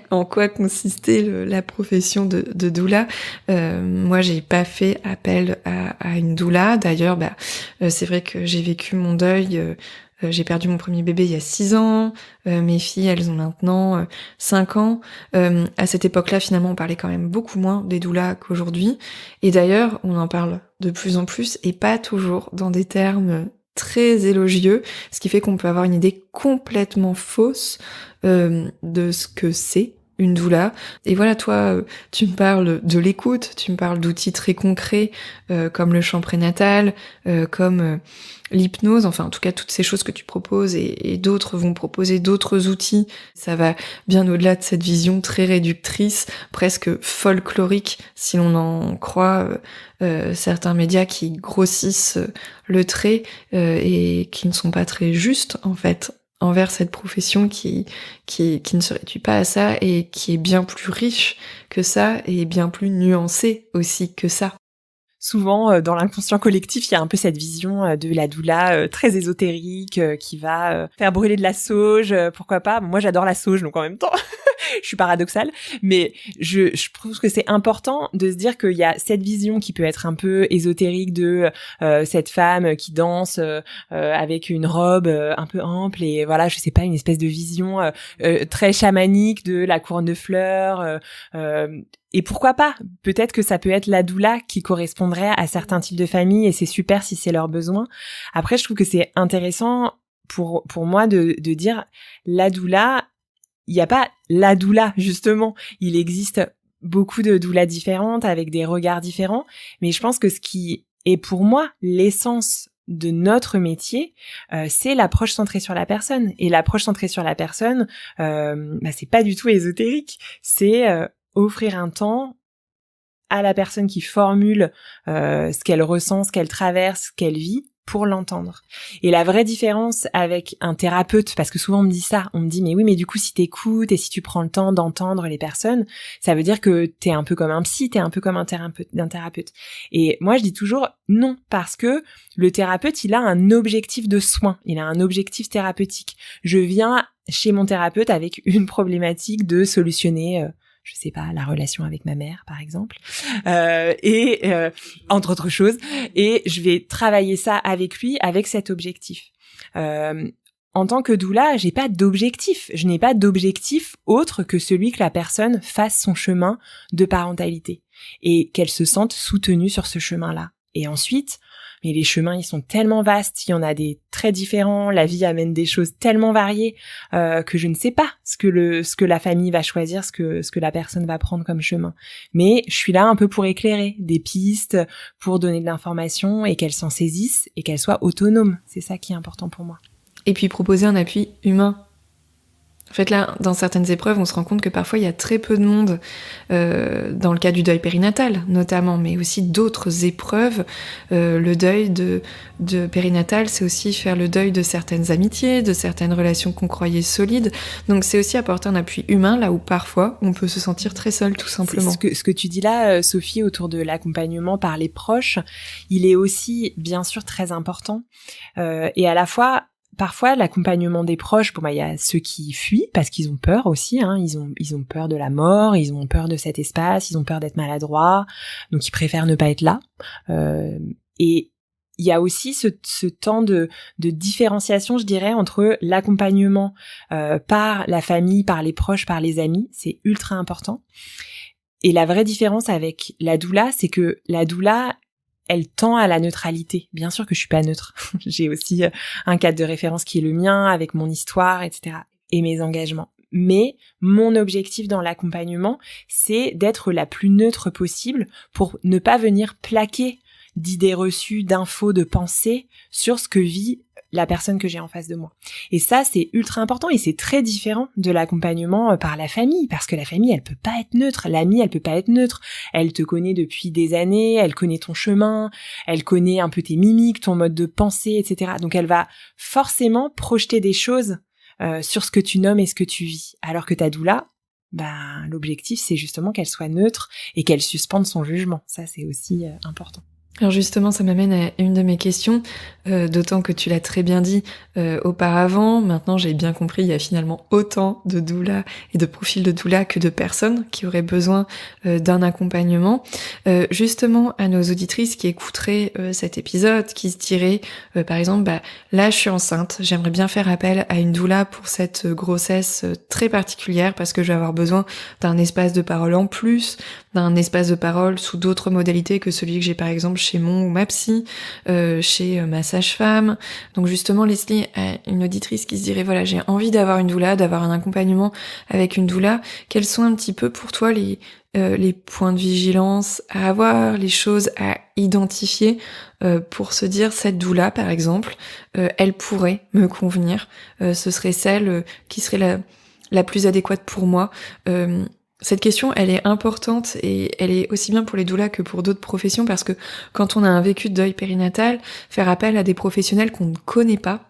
en quoi consistait la profession de doula. Moi, j'ai pas fait appel à une doula. D'ailleurs, c'est vrai que j'ai vécu mon deuil. J'ai perdu mon premier bébé il y a 6 ans. Mes filles, elles ont maintenant 5 ans. À cette époque-là, finalement, on parlait quand même beaucoup moins des doulas qu'aujourd'hui. Et d'ailleurs, on en parle de plus en plus et pas toujours dans des termes très élogieux, ce qui fait qu'on peut avoir une idée complètement fausse de ce que c'est une doula. Et voilà, toi, tu me parles de l'écoute, tu me parles d'outils très concrets comme le chant prénatal, comme l'hypnose, enfin en tout cas toutes ces choses que tu proposes et d'autres vont proposer d'autres outils. Ça va bien au-delà de cette vision très réductrice, presque folklorique, si l'on en croit certains médias qui grossissent le trait et qui ne sont pas très justes en fait envers cette profession qui ne se réduit pas à ça et qui est bien plus riche que ça et bien plus nuancée aussi que ça. Souvent, dans l'inconscient collectif, il y a un peu cette vision de la doula très ésotérique qui va faire brûler de la sauge, pourquoi pas. Moi, j'adore la sauge, donc en même temps, je suis paradoxale, mais je trouve que c'est important de se dire qu'il y a cette vision qui peut être un peu ésotérique de cette femme qui danse avec une robe un peu ample et voilà, je sais pas, une espèce de vision très chamanique de la couronne de fleurs. Et pourquoi pas? Peut-être que ça peut être la doula qui correspondrait à certains types de familles et c'est super si c'est leur besoin. Après, je trouve que c'est intéressant pour moi de dire la doula, il n'y a pas la doula, justement. Il existe beaucoup de doulas différentes avec des regards différents. Mais je pense que ce qui est pour moi l'essence de notre métier, c'est l'approche centrée sur la personne. Et l'approche centrée sur la personne, c'est pas du tout ésotérique. C'est offrir un temps à la personne qui formule ce qu'elle ressent, ce qu'elle traverse, ce qu'elle vit, pour l'entendre. Et la vraie différence avec un thérapeute, parce que souvent on me dit ça, on me dit mais oui, mais du coup si t'écoutes et si tu prends le temps d'entendre les personnes, ça veut dire que t'es un peu comme un psy, t'es un peu comme un thérapeute. Et moi je dis toujours non, parce que le thérapeute il a un objectif de soin, il a un objectif thérapeutique. Je viens chez mon thérapeute avec une problématique de solutionner je sais pas, la relation avec ma mère, par exemple, entre autres choses, et je vais travailler ça avec lui, avec cet objectif. En tant que doula, j'ai pas d'objectif. Je n'ai pas d'objectif autre que celui que la personne fasse son chemin de parentalité et qu'elle se sente soutenue sur ce chemin-là. Et ensuite, mais les chemins, ils sont tellement vastes, il y en a des très différents, la vie amène des choses tellement variées que je ne sais pas ce que la famille va choisir, ce que la personne va prendre comme chemin. Mais je suis là un peu pour éclairer des pistes, pour donner de l'information et qu'elle s'en saisisse et qu'elle soit autonome. C'est ça qui est important pour moi. Et puis proposer un appui humain. En fait là, dans certaines épreuves, on se rend compte que parfois il y a très peu de monde, dans le cas du deuil périnatal notamment, mais aussi d'autres épreuves. Le deuil de périnatal, c'est aussi faire le deuil de certaines amitiés, de certaines relations qu'on croyait solides. Donc c'est aussi apporter un appui humain là où parfois on peut se sentir très seul tout simplement. Ce que tu dis là, Sophie, autour de l'accompagnement par les proches, il est aussi bien sûr très important. Et à la fois, parfois, l'accompagnement des proches, il y a ceux qui fuient parce qu'ils ont peur aussi, hein. Ils ont peur de la mort, ils ont peur de cet espace, ils ont peur d'être maladroits, donc ils préfèrent ne pas être là. Et il y a aussi ce temps de différenciation, je dirais, entre l'accompagnement par la famille, par les proches, par les amis. C'est ultra important. Et la vraie différence avec la doula, c'est que la doula, elle tend à la neutralité. Bien sûr que je suis pas neutre. J'ai aussi un cadre de référence qui est le mien, avec mon histoire, etc. et mes engagements. Mais mon objectif dans l'accompagnement, c'est d'être la plus neutre possible pour ne pas venir plaquer d'idées reçues, d'infos, de pensées sur ce que vit la personne que j'ai en face de moi. Et ça, c'est ultra important et c'est très différent de l'accompagnement par la famille, parce que la famille, elle peut pas être neutre, l'amie, elle peut pas être neutre. Elle te connaît depuis des années, elle connaît ton chemin, elle connaît un peu tes mimiques, ton mode de pensée, etc. Donc elle va forcément projeter des choses sur ce que tu nommes et ce que tu vis. Alors que ta doula, l'objectif, c'est justement qu'elle soit neutre et qu'elle suspende son jugement. Ça, c'est aussi important. Alors justement, ça m'amène à une de mes questions, d'autant que tu l'as très bien dit auparavant. Maintenant, j'ai bien compris, il y a finalement autant de doulas et de profils de doulas que de personnes qui auraient besoin d'un accompagnement. Justement, à nos auditrices qui écouteraient cet épisode, qui se diraient, par exemple, là, je suis enceinte, j'aimerais bien faire appel à une doula pour cette grossesse très particulière parce que je vais avoir besoin d'un espace de parole en plus, d'un espace de parole sous d'autres modalités que celui que j'ai par exemple chez mon ou ma psy, chez ma sage-femme. Donc justement, Leslie, une auditrice qui se dirait voilà, j'ai envie d'avoir une doula, d'avoir un accompagnement avec une doula, quels sont un petit peu pour toi les points de vigilance à avoir, les choses à identifier pour se dire cette doula par exemple, elle pourrait me convenir, ce serait celle qui serait la plus adéquate pour moi. Cette question, elle est importante et elle est aussi bien pour les doulas que pour d'autres professions parce que quand on a un vécu de deuil périnatal, faire appel à des professionnels qu'on ne connaît pas,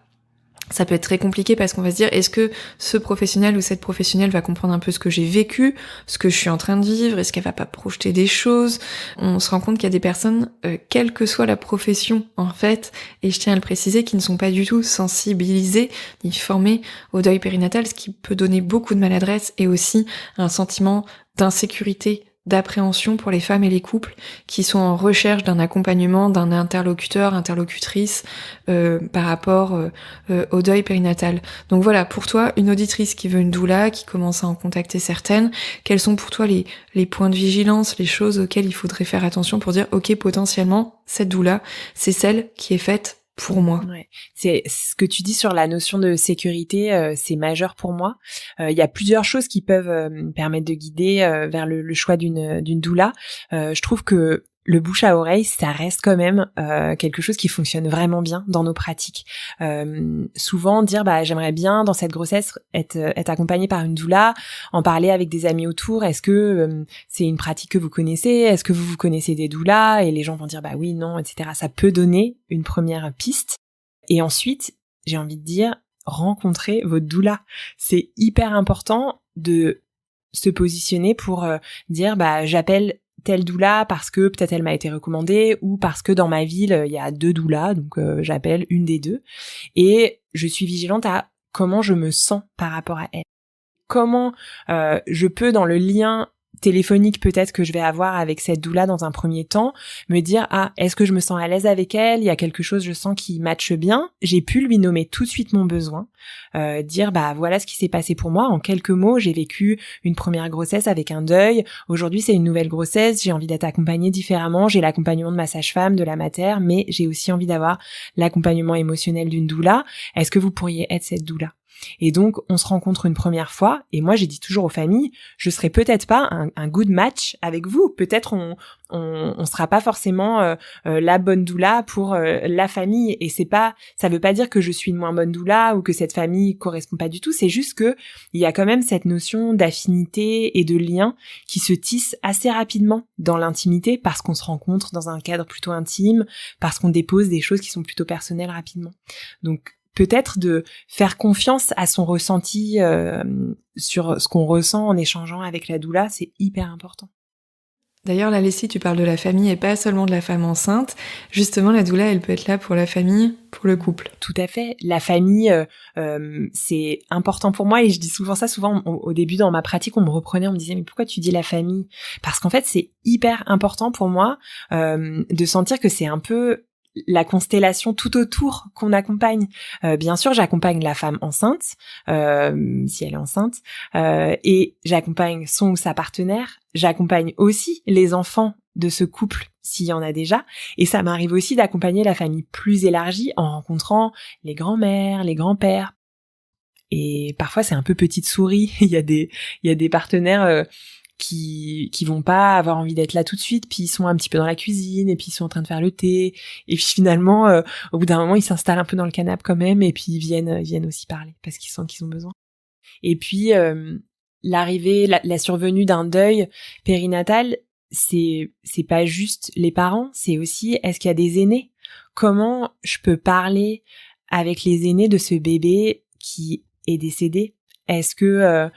ça peut être très compliqué parce qu'on va se dire est-ce que ce professionnel ou cette professionnelle va comprendre un peu ce que j'ai vécu, ce que je suis en train de vivre, est-ce qu'elle va pas projeter des choses. On se rend compte qu'il y a des personnes, quelle que soit la profession en fait, et je tiens à le préciser, qui ne sont pas du tout sensibilisées ni formées au deuil périnatal, ce qui peut donner beaucoup de maladresse et aussi un sentiment d'insécurité, d'appréhension pour les femmes et les couples qui sont en recherche d'un accompagnement, d'un interlocuteur, interlocutrice par rapport au deuil périnatal. Donc voilà, pour toi, une auditrice qui veut une doula, qui commence à en contacter certaines, quels sont pour toi les points de vigilance, les choses auxquelles il faudrait faire attention pour dire ok, potentiellement, cette doula, c'est celle qui est faite pour moi. Ouais. C'est ce que tu dis sur la notion de sécurité, c'est majeur pour moi. Il y a plusieurs choses qui peuvent me permettre de guider vers le choix d'une doula. Je trouve que le bouche à oreille, ça reste quand même quelque chose qui fonctionne vraiment bien dans nos pratiques. Souvent dire j'aimerais bien dans cette grossesse être accompagnée par une doula, en parler avec des amis autour. Est-ce que c'est une pratique que vous connaissez? Est-ce que vous connaissez des doulas? Et les gens vont dire oui, non, etc. Ça peut donner une première piste. Et ensuite, j'ai envie de dire rencontrez votre doula. C'est hyper important de se positionner pour dire j'appelle telle doula parce que peut-être elle m'a été recommandée ou parce que dans ma ville il y a 2 doulas, donc j'appelle une des 2 et je suis vigilante à comment je me sens par rapport à elle. Comment je peux dans le lien téléphonique peut-être que je vais avoir avec cette doula dans un premier temps, me dire est-ce que je me sens à l'aise avec elle, il y a quelque chose je sens qui matche bien, j'ai pu lui nommer tout de suite mon besoin, dire voilà ce qui s'est passé pour moi, en quelques mots, j'ai vécu une première grossesse avec un deuil, aujourd'hui c'est une nouvelle grossesse, j'ai envie d'être accompagnée différemment, j'ai l'accompagnement de ma sage-femme, de la mater, mais j'ai aussi envie d'avoir l'accompagnement émotionnel d'une doula, est-ce que vous pourriez être cette doula? Et donc, on se rencontre une première fois, et moi, j'ai dit toujours aux familles, je serai peut-être pas un good match avec vous. Peut-être on sera pas forcément la bonne doula pour la famille. Et ça veut pas dire que je suis une moins bonne doula ou que cette famille correspond pas du tout. C'est juste que il y a quand même cette notion d'affinité et de lien qui se tisse assez rapidement dans l'intimité parce qu'on se rencontre dans un cadre plutôt intime, parce qu'on dépose des choses qui sont plutôt personnelles rapidement. Donc, peut-être de faire confiance à son ressenti sur ce qu'on ressent en échangeant avec la doula, c'est hyper important. D'ailleurs, là, Leslie, tu parles de la famille et pas seulement de la femme enceinte. Justement, la doula, elle peut être là pour la famille, pour le couple. Tout à fait. La famille, c'est important pour moi et je dis souvent ça. Souvent, au début, dans ma pratique, on me reprenait, on me disait « Mais pourquoi tu dis la famille ?» Parce qu'en fait, c'est hyper important pour moi de sentir que c'est un peu la constellation tout autour qu'on accompagne. Bien sûr, j'accompagne la femme enceinte, si elle est enceinte, et j'accompagne son ou sa partenaire. J'accompagne aussi les enfants de ce couple, s'il y en a déjà. Et ça m'arrive aussi d'accompagner la famille plus élargie en rencontrant les grands-mères, les grands-pères. Et parfois, c'est un peu petite souris. Il y a des partenaires qui vont pas avoir envie d'être là tout de suite, puis ils sont un petit peu dans la cuisine, et puis ils sont en train de faire le thé, et puis finalement, au bout d'un moment, ils s'installent un peu dans le canapé quand même, et puis ils viennent aussi parler, parce qu'ils sentent qu'ils ont besoin. Et puis, l'arrivée, la survenue d'un deuil périnatal, c'est pas juste les parents, c'est aussi, est-ce qu'il y a des aînés? Comment je peux parler avec les aînés de ce bébé qui est décédé? Est-ce que,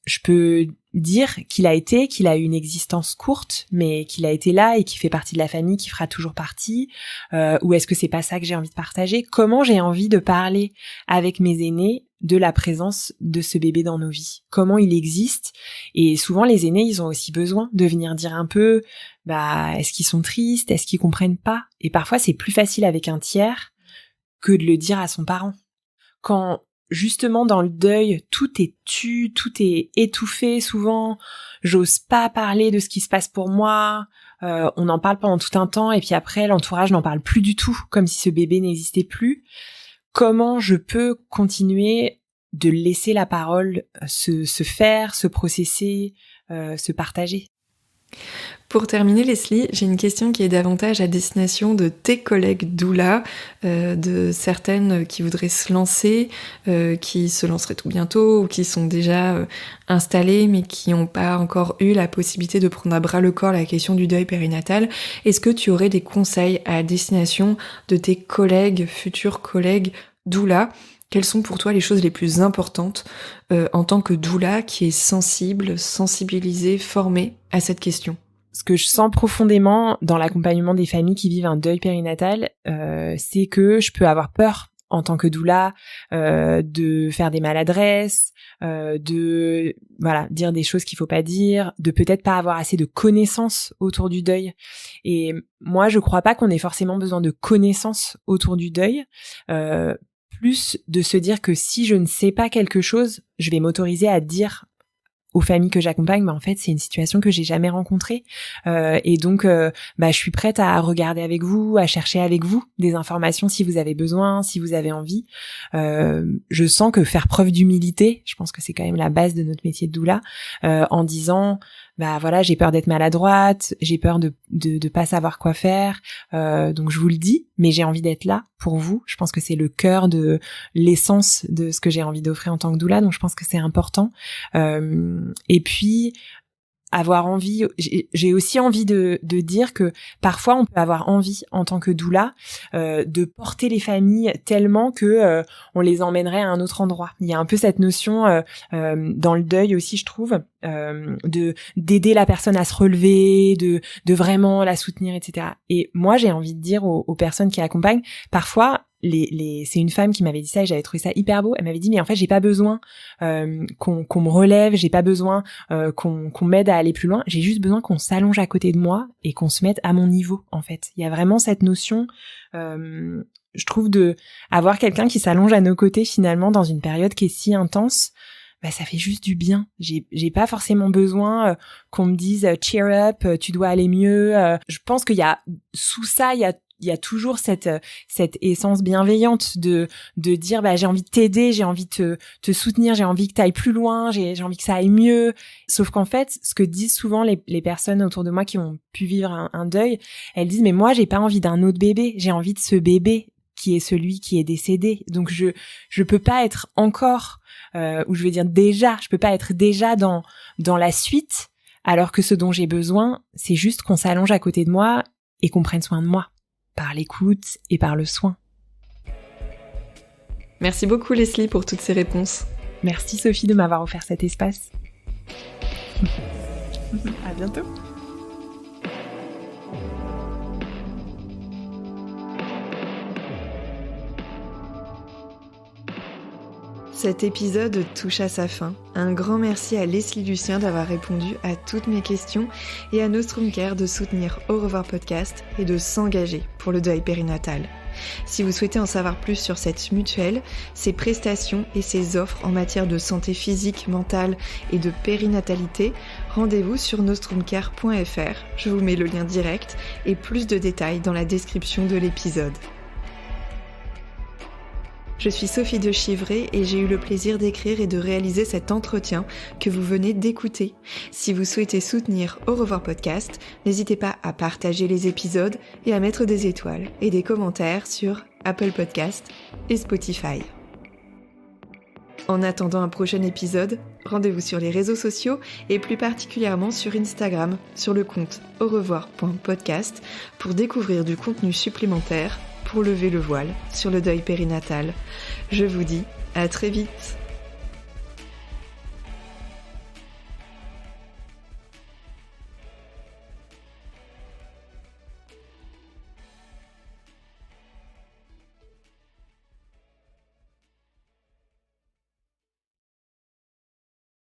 je peux dire qu'il a eu une existence courte, mais qu'il a été là et qu'il fait partie de la famille, qui fera toujours partie, ou est-ce que c'est pas ça que j'ai envie de partager? Comment j'ai envie de parler avec mes aînés de la présence de ce bébé dans nos vies? Comment il existe? Et souvent, les aînés, ils ont aussi besoin de venir dire un peu, est-ce qu'ils sont tristes? Est-ce qu'ils comprennent pas? Et parfois, c'est plus facile avec un tiers que de le dire à son parent. Quand justement dans le deuil, tout est étouffé souvent, j'ose pas parler de ce qui se passe pour moi, on en parle pendant tout un temps et puis après l'entourage n'en parle plus du tout, comme si ce bébé n'existait plus. Comment je peux continuer de laisser la parole se faire, se processer, se partager? Pour terminer, Leslie, j'ai une question qui est davantage à destination de tes collègues doula, de certaines qui voudraient se lancer, qui se lanceraient tout bientôt ou qui sont déjà installées mais qui n'ont pas encore eu la possibilité de prendre à bras le corps la question du deuil périnatal. Est-ce que tu aurais des conseils à destination de tes collègues, futurs collègues doula? Quelles sont pour toi les choses les plus importantes en tant que doula qui est sensibilisée, formée à cette question? Ce que je sens profondément dans l'accompagnement des familles qui vivent un deuil périnatal, c'est que je peux avoir peur en tant que doula de faire des maladresses, de dire des choses qu'il faut pas dire, de peut-être pas avoir assez de connaissances autour du deuil. Et moi, je crois pas qu'on ait forcément besoin de connaissances autour du deuil. Plus de se dire que si je ne sais pas quelque chose, je vais m'autoriser à dire aux familles que j'accompagne, en fait, c'est une situation que j'ai jamais rencontrée. Et donc, je suis prête à regarder avec vous, à chercher avec vous des informations si vous avez besoin, si vous avez envie. Je sens que faire preuve d'humilité, je pense que c'est quand même la base de notre métier de doula, en disant, j'ai peur d'être maladroite, j'ai peur de pas savoir quoi faire, donc je vous le dis, mais j'ai envie d'être là pour vous. Je pense que c'est le cœur de l'essence de ce que j'ai envie d'offrir en tant que doula, donc je pense que c'est important. Et puis avoir envie, j'ai aussi envie de dire que parfois on peut avoir envie en tant que doula de porter les familles tellement que on les emmènerait à un autre endroit. Il y a un peu cette notion dans le deuil aussi, je trouve, d'aider la personne à se relever, de vraiment la soutenir, etc. Et moi j'ai envie de dire aux personnes qui accompagnent, parfois c'est une femme qui m'avait dit ça et j'avais trouvé ça hyper beau. Elle m'avait dit mais en fait j'ai pas besoin qu'on me relève, j'ai pas besoin qu'on m'aide à aller plus loin, j'ai juste besoin qu'on s'allonge à côté de moi et qu'on se mette à mon niveau. En fait, il y a vraiment cette notion, je trouve, de avoir quelqu'un qui s'allonge à nos côtés finalement dans une période qui est si intense. Ça fait juste du bien. J'ai pas forcément besoin qu'on me dise cheer up, tu dois aller mieux. Je pense qu'il y a sous ça, il y a toujours cette essence bienveillante de dire j'ai envie de t'aider, j'ai envie de te soutenir, j'ai envie que t'ailles plus loin, j'ai envie que ça aille mieux. Sauf qu'en fait, ce que disent souvent les personnes autour de moi qui ont pu vivre un deuil, elles disent mais moi j'ai pas envie d'un autre bébé, j'ai envie de ce bébé qui est celui qui est décédé. Donc je peux pas être encore ou je veux dire déjà, je peux pas être déjà dans la suite alors que ce dont j'ai besoin, c'est juste qu'on s'allonge à côté de moi et qu'on prenne soin de moi. Par l'écoute et par le soin. Merci beaucoup Leslie pour toutes ces réponses. Merci Sophie de m'avoir offert cet espace. À bientôt. Cet épisode touche à sa fin. Un grand merci à Leslie Lucien d'avoir répondu à toutes mes questions et à Nostrum Care de soutenir Au revoir podcast et de s'engager pour le deuil périnatal. Si vous souhaitez en savoir plus sur cette mutuelle, ses prestations et ses offres en matière de santé physique, mentale et de périnatalité, rendez-vous sur nostrumcare.fr. Je vous mets le lien direct et plus de détails dans la description de l'épisode. Je suis Sophie de Chivray et j'ai eu le plaisir d'écrire et de réaliser cet entretien que vous venez d'écouter. Si vous souhaitez soutenir Au revoir podcast, n'hésitez pas à partager les épisodes et à mettre des étoiles et des commentaires sur Apple Podcast et Spotify. En attendant un prochain épisode, rendez-vous sur les réseaux sociaux et plus particulièrement sur Instagram, sur le compte aurevoir.podcast pour découvrir du contenu supplémentaire pour lever le voile sur le deuil périnatal. Je vous dis à très vite.